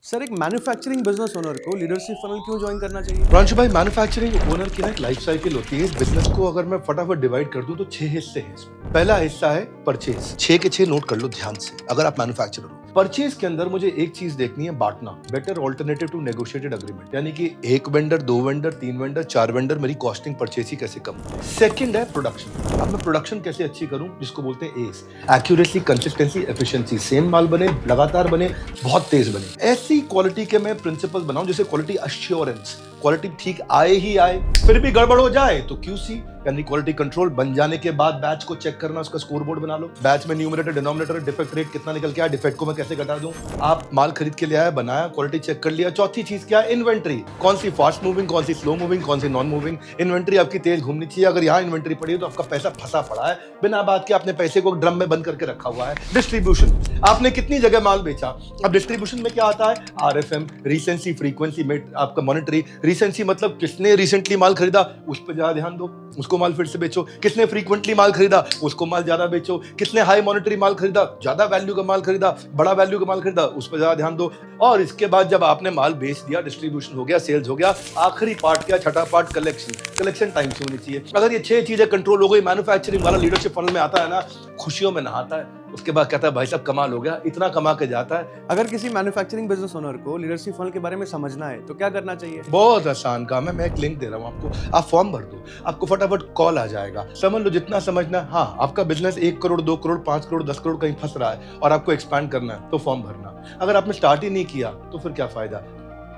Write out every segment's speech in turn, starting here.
Sir, एक manufacturing business owner को leadership funnel क्यों ज्वाइन करना चाहिए? प्रांशु भाई, मैन्युफैक्चरिंग ओनर की ना एक लाइफ साइकिल होती है। इस बिजनेस को अगर मैं फटाफट डिवाइड कर दूं तो 6 हिस्से हैं इसमें। पहला हिस्सा है परचेज। 6 के 6 नोट कर लो ध्यान से अगर आप मैन्युफैक्चरर हो। परचेज के अंदर मुझे एक चीज देखनी है, बांटना। Better alternative to negotiated agreement, यानी कि एक वेंडर, 2 वेंडर, 3 वेंडर, 4 वेंडर, मेरी कॉस्टिंग परचेज ही कैसे कम। सेकंड है प्रोडक्शन। अब मैं प्रोडक्शन कैसे अच्छी करूं, जिसको बोलते हैं ACE. Accuracy, consistency, efficiency. Same माल बने, लगातार बने, बहुत तेज बने। ऐसी क्वालिटी के मैं प्रिंसिपल बनाऊं जैसे क्वालिटी अश्योरेंस, क्वालिटी ठीक आए ही आए, फिर भी गड़बड़ हो जाए तो क्यूसी यानी क्वालिटी कंट्रोल। बन जाने के बाद बैच को चेक करना, उसका स्कोर बोर्ड बना लो। बैच में न्यूमरेटर, डिनोमिनेटर, डिफेक्ट रेट कितना निकल के आया, डिफेक्ट को मैं कैसे घटा दूं। आप माल खरीद के ले आया, बनाया, क्वालिटी चेक कर लिया। चौथी चीज क्या है, इन्वेंट्री। कौन सी फास्ट मूविंग, कौन सी स्लो मूविंग, कौन सी नॉन मूविंग। इन्वेंट्री आपकी तेज घूमनी चाहिए। अगर यहाँ इन्वेंट्री पड़ी है तो आपका पैसा फंसा पड़ा है, बिना बात के आपने पैसे को ड्रम में बंद करके रखा हुआ है। डिस्ट्रीब्यूशन, आपने कितनी जगह माल बेचा। अब डिस्ट्रीब्यूशन में क्या आता है, आरएफएम, रीसेंसी, फ्रीक्वेंसी में आपका मॉनिटरी। रीसेंसी मतलब किसने रिसेंटली माल खरीदा, उस पर ज्यादा ध्यान दो, उसको माल फिर से बेचो। किसने फ्रीक्वेंटली माल खरीदा, उसको माल ज्यादा बेचो। किसने हाई मॉनिटरी माल खरीदा, ज्यादा वैल्यू का माल खरीदा, बड़ा वैल्यू का माल खरीदा, उस पर ज्यादा ध्यान दो। और इसके बाद जब आपने माल बेच दिया, डिस्ट्रीब्यूशन हो गया, सेल्स हो गया, आखिरी पार्ट क्या, छठा पार्ट कलेक्शन। कलेक्शन टाइम से होनी चाहिए। अगर ये 6 चीजें कंट्रोल हो गई, मैन्युफैक्चरिंग वाला लीडरशिप फनल में आता है ना, खुशियों में नहाता है। उसके बाद कहता है भाई साहब कमाल हो गया, इतना कमा के जाता है। अगर किसी मैन्युफैक्चरिंग बिजनेस ओनर को लीडरशिप फनल के बारे में समझना है तो क्या करना चाहिए? बहुत आसान काम है, मैं एक लिंक दे रहा हूं आपको, आप फॉर्म भर दो, आपको फटाफट कॉल आ जाएगा। समझ लो जितना समझना है। हाँ, आपका बिजनेस 1 करोड़, 2 करोड़, 5 करोड़, 10 करोड़ कहीं फंस रहा है और आपको एक्सपैंड करना है तो फॉर्म भरना। अगर आपने स्टार्ट ही नहीं किया तो फिर क्या फायदा।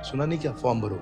सुना नहीं क्या, फॉर्म भरो।